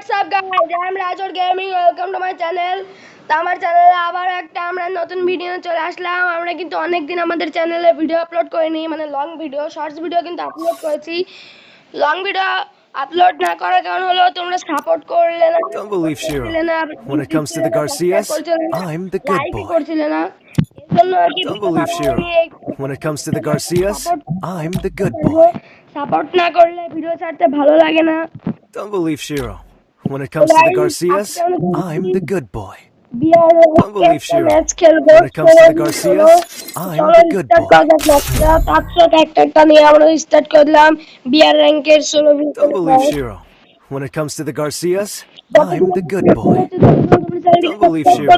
What's up guys? I'm Rajor Gaming. Welcome to my channel. তো আমার চ্যানেলে আবার একটা আমরা নতুন ভিডিও চলে আসলাম। আমরা কিন্তু অনেক দিন আমাদের চ্যানেলে ভিডিও আপলোড করিনি, মানে লং ভিডিও, শর্টস ভিডিও কিন্তু আপলোড করেছি। লং ভিডিও আপলোড না করার কারণ হলো তোমরা সাপোর্ট করলে না। Don't believe Shiro. When it comes to the Garcias, I'm the good boy. করছিলে না। এজন্য আর কি Don't believe Shiro. When it comes to the Garcias, I'm the good boy. Support না করলে ভিডিও ছাড়তে ভালো লাগে না। Don't believe Shiro. When it comes to the Garcias, I'm the good boy. Don't believe Shiro. When it comes to the Garcias, I'm the good boy. একটা নিয়ে আমরা start করলাম বিআর র‍্যাঙ্কের 16 Don't believe Shiro. When it comes to the Garcias, I'm the good boy. Don't believe Shiro.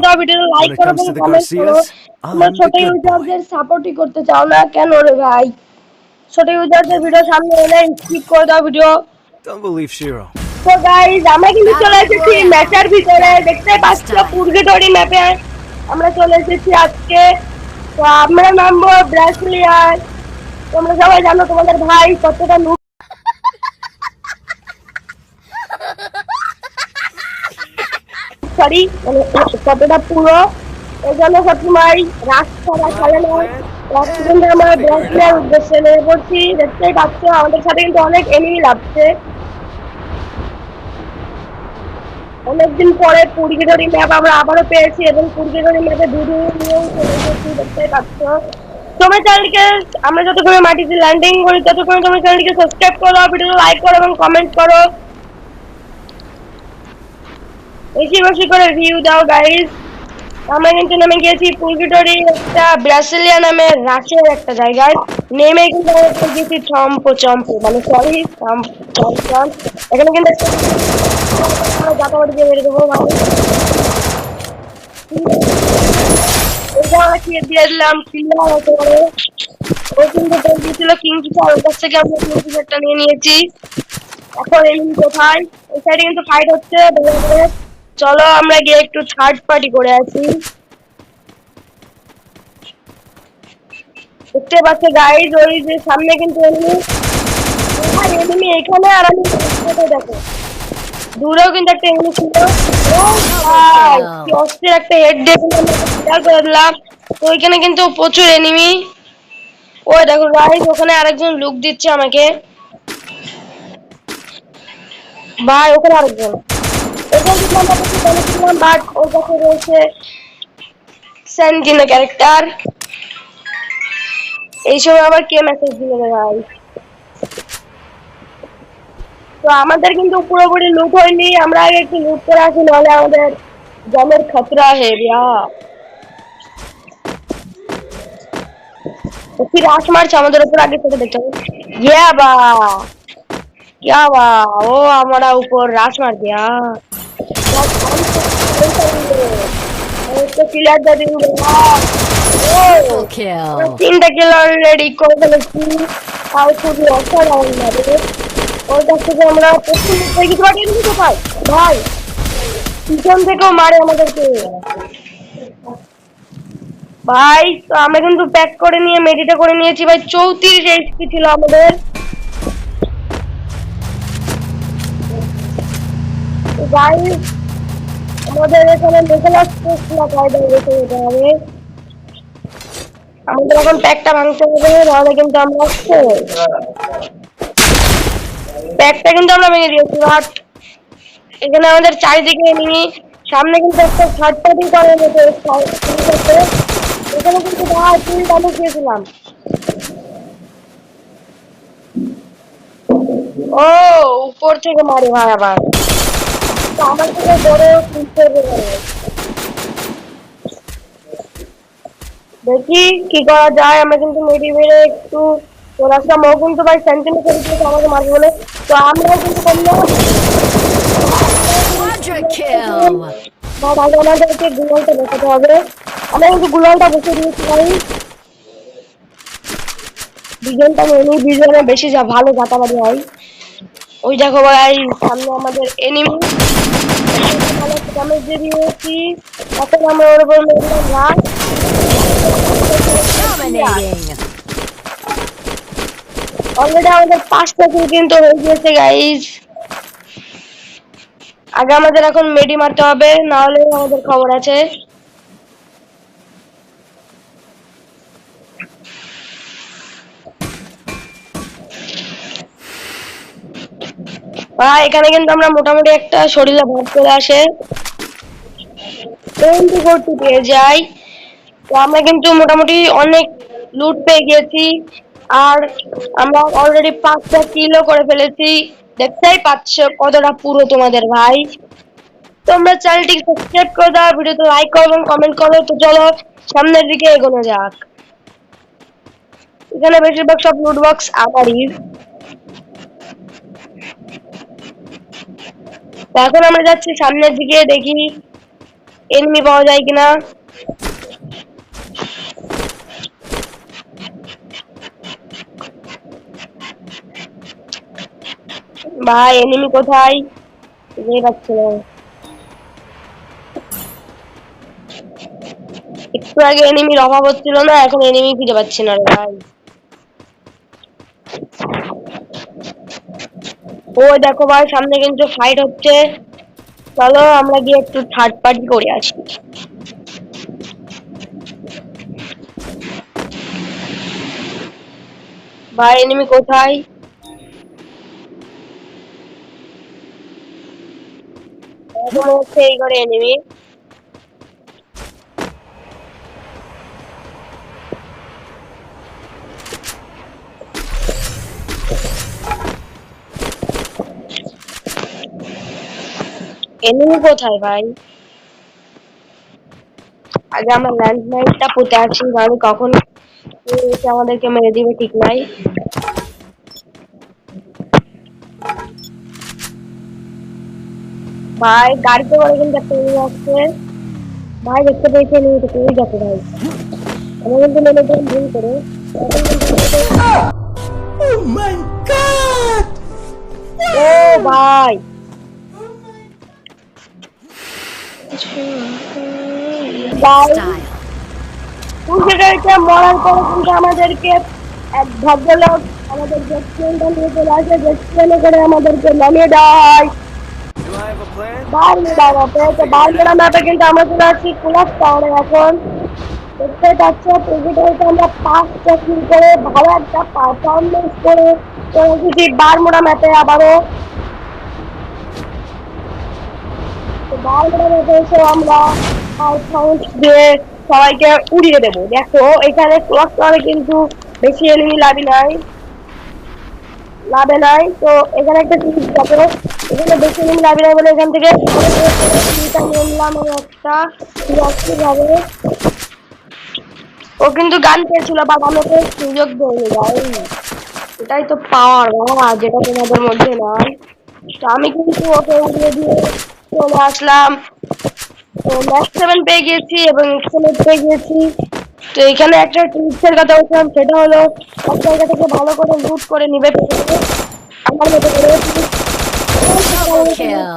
When it comes to the Garcias, I'm the good boy. সাপোর্টই করতে চাও না কেন রে ভাই? ছোট ইউজারদের ভিডিও সামনে এলে স্কিপ করে দাও ভিডিও। Don't believe Shiro. তো গাইস আমরা কিন্তু চলে এসেছি ম্যাচের ভিতরে, দেখতে পাচ্ছ পুরগেটরি ম্যাপে আমরা চলে এসেছি আজকে। তো আমরা নামবো ব্রাসিলিয়ান। তোমরা সবাই জানো তোমাদের ভাই কতটা নুব, সরি মানে কতটা পুরো, এই জন্য সবসময় রাস্তাটা খেলে না। রাস্তাটা আমরা ব্রাসিলিয়ান উদ্দেশ্যে নেমে পড়ছি। দেখতেই পাচ্ছ আমাদের সাথে কিন্তু অনেক এনিমি লাগছে। অনেকদিন পরে পুরগেটরি ম্যাপ আমরা আবারও পেয়েছি এবং পুরগেটরি ম্যাপে ভিডিও নিয়েও চলে এসেছি, দেখতেই পাচ্ছ। তোমার চ্যানেলকে আমরা যতক্ষণ মাটিতে ল্যান্ডিং করি ততক্ষণ তোমার চ্যানেলকে সাবস্ক্রাইব করো, ভিডিওটা লাইক করো এবং কমেন্ট করো, বেশি বেশি করে ভিউ দাও গাইস। আমরা কিন্তু নেমে গিয়েছি পুরগেটরি একটা ব্রাসিলিয়া নামে রাশের একটা জায়গায়। নেমে কিন্তু আমরা গেছি চম্পো মানে সরি চম্প। এখানে কিন্তু দিয়ে মেরে দেবো ভাই। দিয়ে দিলাম ক্লিয়ার হতে পারে। ও কিন্তু দিয়েছিল কিংফিশার, ওর কাছ থেকে আমরা কিংফিশারটা নিয়ে নিয়েছি। এখন এমনি কোথায় ওই সাইডে কিন্তু ফাইট হচ্ছে। চলো আমরা গিয়ে একটু থার্ড পার্টি করে আসি। দেখতে পাচ্ছ গাইজ ওই যে সামনে কিন্তু এনিমি এখানে, আর আমি দেখো দূরেও কিন্তু একটা এনিমি ছিল। অস্থির একটা হেড দিয়ে ক্লিয়ার করে দিলাম। তো ওইখানে কিন্তু প্রচুর এনিমি। ওই দেখো গাইজ ওখানে আরেকজন লুক দিচ্ছে আমাকে ভাই, ওখানে আরেকজন। বাট ওর কাছে রয়েছে সেন্টিনো ক্যারেক্টার। এই সময় আবার কে মেসেজ দিল ভাই? তো আমাদের কিন্তু পুরোপুরি লুট হয়নি, আমরা আগে একটু লুট করে আসি, নাহলে আমাদের জমের খতরা হে বিয়া। কি রাশ মারছে আমাদের উপর, আগে থেকে দেখতে হবে। क्या बा ओ हमारा ऊपर राश मार दिया। क्लियर कर देंगे। তিনটা কিল অলরেডি করে ফেলেছি। আর খুবই অসাধারণ লাগে। ওর কাছ থেকে আমরা প্রথম কিছু পাঠিয়ে দিচ্ছি কোথায় ভাই, পিছন থেকেও মারে আমাদেরকে ভাই। তো আমরা কিন্তু প্যাক করে নিয়ে মেডিটা করে নিয়েছি ভাই। 34 এইচপি ছিল আমাদের। গাইস আমাদের এখানে মেঘালয় কায়দা রেখে যেতে হবে। আমাদের এখন প্যাকটা ভাঙতে হবে, নাহলে কিন্তু আমরা প্যাকটা কিন্তু আমরা ভেঙে দিয়েছি। বাট এখানে আমাদের চারিদিকে এনিমি, সামনে কিন্তু একটা থার্ড পার্টি করে মতো এখানে কিন্তু ভাই ফুল ড্যামেজ দিয়েছিলাম। ও উপর থেকে মারে ভাই আবার। আমার থেকে বড় দেখি কি করা যায়। আমরা কিন্তু মেডি মেরে একটু রাস্তা মো কিন্তু ভাই সেন্টিমি করে দিয়েছে আমাকে মারবে বলে। তো আমরা কিন্তু করলাম আমাদেরকে গুলালটা বসাতে হবে। আমরা কিন্তু গুলালটা বসে দিয়েছি ভাই। দুজনটা মেনি দুজনে বেশি যা ভালো জাতাবাড়ি হয়। ওই দেখো ভাই সামনে আমাদের এনিমি ড্যামেজ দিয়ে দিয়েছি। এখন আমরা ওর উপর মেরলাম রাশ। অলরেডি আমাদের 5টা কিল কিন্তু হয়ে গিয়েছে গাইজ। আগে আমাদের এখন মেডি মারতে হবে, না হলে আমাদের খবর আছে। এখানে কিন্তু আমরা মোটামুটি একটা শরীরে ভাব চলে আসে, করতে পেয়ে যাই। তো আমরা কিন্তু মোটামুটি অনেক লুট পেয়ে গিয়েছি, আর আমরা অলরেডি 5টা কিলো করে ফেলেছি। দেখতেই পাচ্ছ কতটা পুরো তোমাদের ভাই। তোমরা চ্যানেলটি সাবস্ক্রাইব করে দাও, ভিডিওতে লাইক করো এবং কমেন্ট করো। তো চলো সামনের দিকে এগোনো যাক। এখানে বেশিরভাগ সব লুট বক্স আমারই। তো এখন আমরা যাচ্ছি সামনের দিকে, দেখি এনিমি পাওয়া যায় কিনা। ভাই এনিমি কোথায় বুঝতেই পারছি না। একটু আগে এনিমির অভাব হচ্ছিল না, এখন এনিমি খুঁজে পাচ্ছি না রে ভাই। ওই দেখো ভাই সামনে কিন্তু ফাইট হচ্ছে, চলো আমরা গিয়ে একটু থার্ড পার্টি করে আসি। ভাই এনিমি কোথায়? এখন হচ্ছে এই ঘরে এনিমি। এনিমি কোথায় ভাই? আগে আমরা ল্যান্ডমাইনটা পুঁতে আছি, মানে কখন এসে আমাদেরকে মেরে দিবে ঠিক নাই। ভাই গাড়িতে করে কিন্তু একটা এনিমি আসছে। ভাই দেখতে পেয়েছি এনিমিটা কই যাচ্ছে ভাই। আমি কিন্তু মেরে দিলাম ভুল করে। এখন কিন্তু Oh my god! ও ভাই Style. পুলিশকে মরার পরে কিন্তু আমাদেরকে এক ভদ্রলোক আমাদের গেস্টটা নিয়ে চলে আসে, গেস্টে করে আমাদেরকে নামিয়ে দেওয়া হয় Do I have a plan? Bermuda ম্যাপে। তো বারমুডা ম্যাপে কিন্তু আমরা চলে আসছি ক্লাস টাউনে। এখন দেখতে পাচ্ছ প্রতিটাতে আমরা 5টা কিল করে ভালো একটা পারফরমেন্স করে চলে এসেছি বারমুডা ম্যাপে আবারও। তো বারমুডা ম্যাপে এসে আমরা সাউন্ড দিয়ে সবাইকে উড়িয়ে দেবো। দেখো এখানে ক্লাস টাউনে কিন্তু বেশি এনিমি লাভে নাই। তো এখানে একটা টিপ দেখো, এখানে বেশি এনিমি লাভে নাই বলে এখান থেকে নিলাম আমি একটা ভাবে। ও কিন্তু গান পেয়েছিল বা আমাকে সুযোগ দেয়নি ভাই। এটাই তো পাওয়ার বাবা, যেটা তোমাদের মধ্যে নাই। তো আমি কিন্তু ওকে উড়িয়ে দিয়ে চলে আসলাম। তো ম্যাক্স 7 পেয়ে গেছি এবং এক্সেলেন্ট পেয়ে গেছি। তো এখানে একটা টিপসের কথা বলছিলাম, সেটা হলো এক জায়গা থেকে ভালো করে লুট করে নিবে আমার মতো করে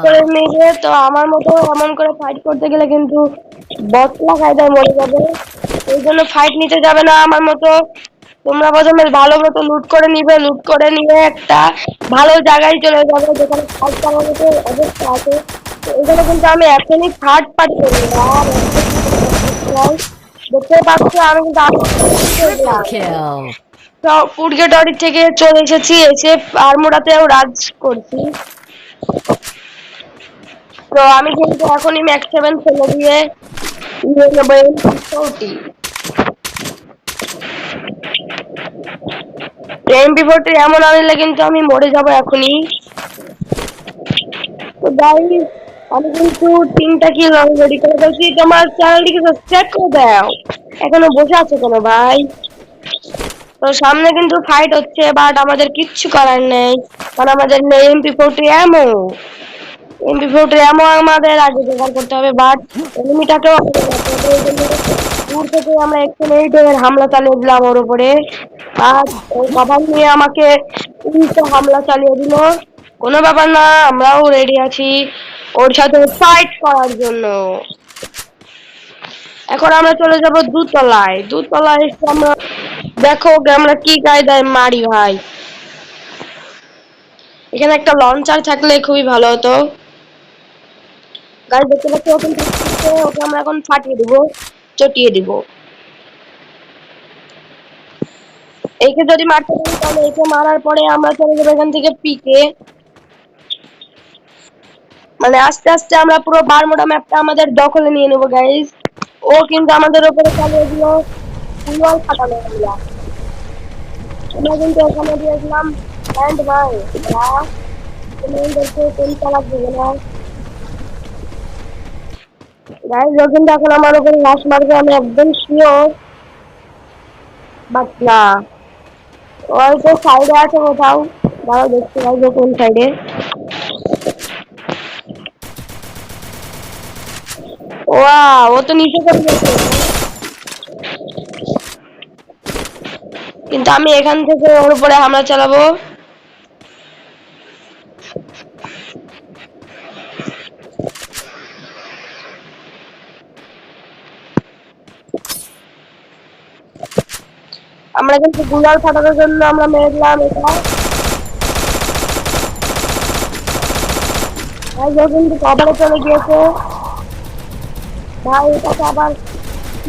করে নিবে। তো আমার মতো এমন করে ফাইট করতে গেলে কিন্তু বটলা কায়দায় মরে যাবে, এই জন্য ফাইট নিতে যাবে না আমার মতো। তোমরা প্রথমে ভালো মতো লুট করে নিবে, লুট করে নিয়ে একটা ভালো জায়গায় চলে যাবে যেখানে ফাইট করার মতো অবস্থা আছে। তো এখানে কিন্তু আমি এখনই থার্ড পার্টি করি আর দেখতে পাচ্ছ আমি Triple কিন্তু kill. পুরগেটরি থেকে চলে এসেছি, এসে আরমোড়াতেও রাজ করছি। তো আমি কিন্তু এখনই ম্যাক্স 7 ফেলে দিয়ে নিয়ে নেবো MP40। MP40 এমন আনলে কিন্তু আমি মরে যাবো এখনই। তো গাইস আমি কিন্তু 3টা কিল অলরেডি করে ফেলছি। তোমার চ্যানেলটিকে সাবস্ক্রাইব করে দাও। এখনো বসে আছো কেন ভাই? তো সামনে কিন্তু ফাইট হচ্ছে, বাট আমাদের কিচ্ছু করার নেই, কারণ আমাদের নেই MP40 এমও আমাদের আগে জোগাড় করতে হবে। বাট এনিমিটাকেও দূর থেকে আমরা এক্সেলেন্টের হামলা চালিয়ে দিলাম ওর উপরে, আর ওই কভার নিয়ে আমাকে উল্টো হামলা চালিয়ে দিল। কোনো ব্যাপার না, আমরাও রেডি আছি ওর সাথে ফাইট করার জন্য। এখন আমরা চলে যাব দুতলায়। দুতলায় এসে আমরা দেখো ওকে আমরা কি কায়দায় মারি ভাই। এখানে একটা লঞ্চার থাকলে খুবই ভালো হতো। গাইস দেখতে পাচ্ছ ওখান থেকে ওকে আমরা এখন ফাটিয়ে দিব, চটিয়ে দিব। একে যদি মারতে পারি তাহলে একে মারার পরে আমরা চলে যাবো এখান থেকে পিকে, মানে আস্তে আস্তে আমরা পুরো বারমুডা ম্যাপটা আমাদের দখলে নিয়ে নেবো গাইস। ও কিন্তু আমাদের উপরে চালিয়ে দিল ফুলওয়াল ফাটানো হলো। আমরা কিন্তু এখানে দিয়েছিলাম ল্যান্ড মাই, তোমাদেরকে কোন চালাক দেবে না গাইস। ও কিন্তু এখন আমার উপরে লাশ মারবে আমি একদম শিওর, বাট না, ওই তো সাইডে আছে কোথাও, দাঁড়াও দেখতে পাইবো কোন সাইডে। ওয়াও, ও তো নিচে করে দিয়েছে, কিন্তু আমি এখান থেকে ওর উপরে হামলা চালাবো। আমরা কিন্তু গুলাল ফাটানোর জন্য আমরা মেরে দিলাম এটা। ভাই ও কিন্তু কভারে চলে গিয়েছে ভাই, এটাকে আবার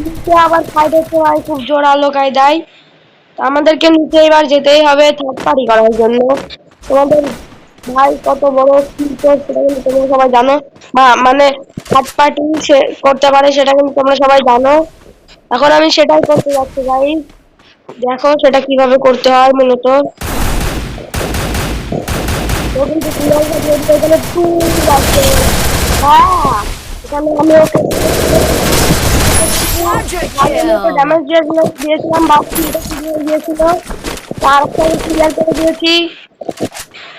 নিচে আবার ফাইট হচ্ছে ভাই খুব জোরালো কায়দায়। তো আমাদেরকে নিচে এবার যেতেই হবে থার্ড পার্টি করার জন্য। তোমাদের ভাই কত বড় স্কিল সেটা কিন্তু তোমরা সবাই জানো, বা মানে থার্ড পার্টি সে করতে পারে সেটা কিন্তু তোমরা সবাই জানো। এখন আমি সেটাই করতে যাচ্ছি ভাই, দেখো সেটা কিভাবে করতে হয় মূলত। ও কিন্তু কুলালটা দিয়ে দিতে গেলে টুল আছে। হ্যাঁ, এখানে আমি ওকে ড্যামেজ দিয়েছিলাম, বাকি এটা ক্লিয়ার দিয়েছিল, তার একটা ক্লিয়ার করে দিয়েছি।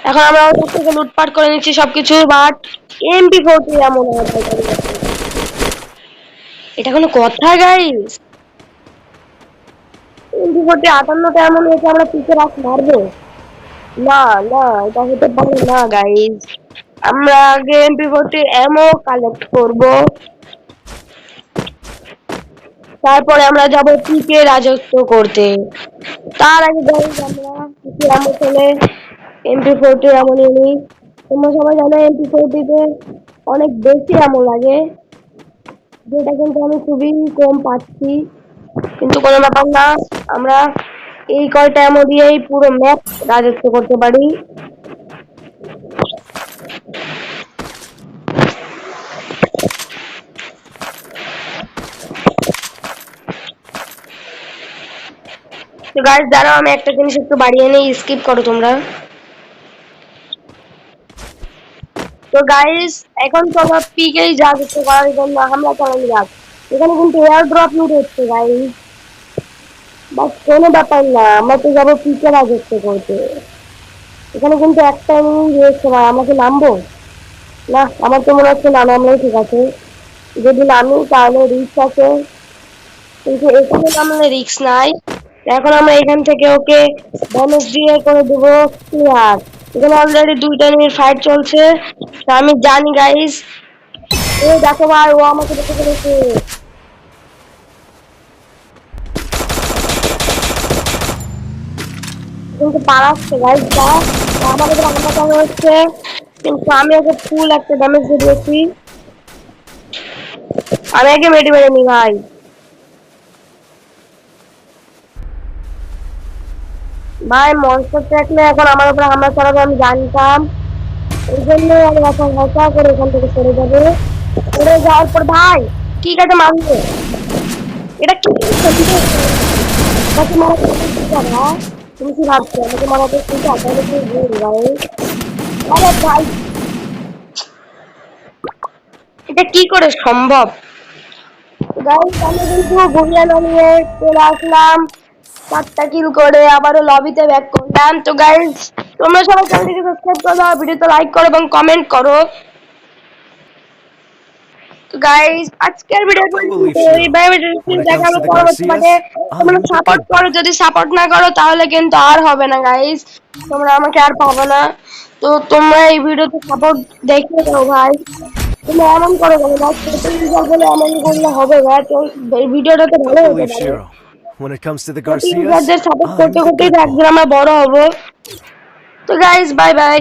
এখন আমরা ওর থেকে লুটপাট করে নিচ্ছি সবকিছু, বাট MP40 এমন হয় ভাই, এটা কোনো কথা গাইস? MP40 58টা এমন হয়েছে আমরা পিছে রাখ মারবো? না না, এটা হতে পারে না গাইস। আমরা আগে MP40 এমও কালেক্ট করব, তারপরে আমরা যাব পিকে রাজত্ব করতে। তার আগে গাইস আমরা পিকে এমও খেলে MP40 এমন নিই। তোমরা সবাই জানো MP40 তে অনেক বেশি এমন লাগে, যেটা কিন্তু আমি খুবই কম পাচ্ছি, কিন্তু কোনো ব্যাপার না, আমরা এই কয়টা এমন দিয়েই পুরো ম্যাপ রাজত্ব করতে পারি। তো গাইস দাঁড়াও, আমি একটা জিনিস একটু বাড়িয়ে নেই, স্কিপ করো তোমরা। তো গাইস এখন তোমরা পিকেই রাজত্ব করার জন্য হামলা চালানো যাক। এখানে কিন্তু এয়ার ড্রপ লুট হচ্ছে গাইস, বাট কোনো ব্যাপার না, আমরা তো যাবো পিকে রাজত্ব করতে। এখানে কিন্তু একটা এনিমি রয়েছে ভাই, আমাকে নামবো? না, আমার তো মনে হচ্ছে না নামলেই ঠিক আছে। যদি নামি তাহলে রিস্ক আছে, কিন্তু এখানে নামলে রিস্ক নাই। এখন আমরা এখান থেকে ওকে ড্যামেজ দিয়ে করে দেবো ক্লিয়ার। এখানে অলরেডি 2টা এনিমির ফাইট চলছে, তো আমি জানি গাইস। ও দেখো ভাই, ও আমাকে দেখে ফেলেছে, কিন্তু পালাচ্ছে গাইস। যা আমাদের হামলা চালানো হচ্ছে, কিন্তু আমি ওকে ফুল একটা ড্যামেজ দিয়ে দিয়েছি। আমি আগে মেডি মেরে নি ভাই। ভাই মনস্টার থাকলে এখন আমার উপরে হামলা চালাবে আমি জানতাম, এই জন্য আমি এখন হসা করে এখান থেকে সরে যাবে। সরে যাওয়ার পর ভাই ঠিক আছে মানবে, এটা কি তুমি কি ভাবছো আমাকে মারাতে ঠিক আছে? ভাই আরে ভাই, এটা কি করে সম্ভব? গাইস আমি কিন্তু বুড়িয়ানা নিয়ে চলে আসলাম 4টা কিল করে, আবারও লবিতে ব্যাক করলাম। তো গাইস তোমরা সবাই চ্যানেলটিকে সাবস্ক্রাইব করো, ভিডিওতে লাইক করো এবং কমেন্ট করো। তো গাইস আজকের ভিডিও I believe এই Shiro. ভিডিওটি When it দেখা comes হবে to the পরবর্তী পার্টে। Garcias, তোমরা I'm the সাপোর্ট good করো, boy. যদি সাপোর্ট না করো তাহলে কিন্তু আর হবে না গাইস, তোমরা আমাকে আর পাবে না। তো তোমরা এই ভিডিওতে সাপোর্ট দেখে দাও ভাই, তুমি এমন করো কেন ভাই? ছোট ইউজার বলে এমন করলে হবে ভাই? তো এই ভিডিওটা তো I ভালো হতে believe পারে। Shiro. When it comes to the ছোট Garcias, ইউজারদের সাপোর্ট I'm করতে the করতেই good তো boy. একদিন আমরা বড় হব। তো গাইস বাই বাই।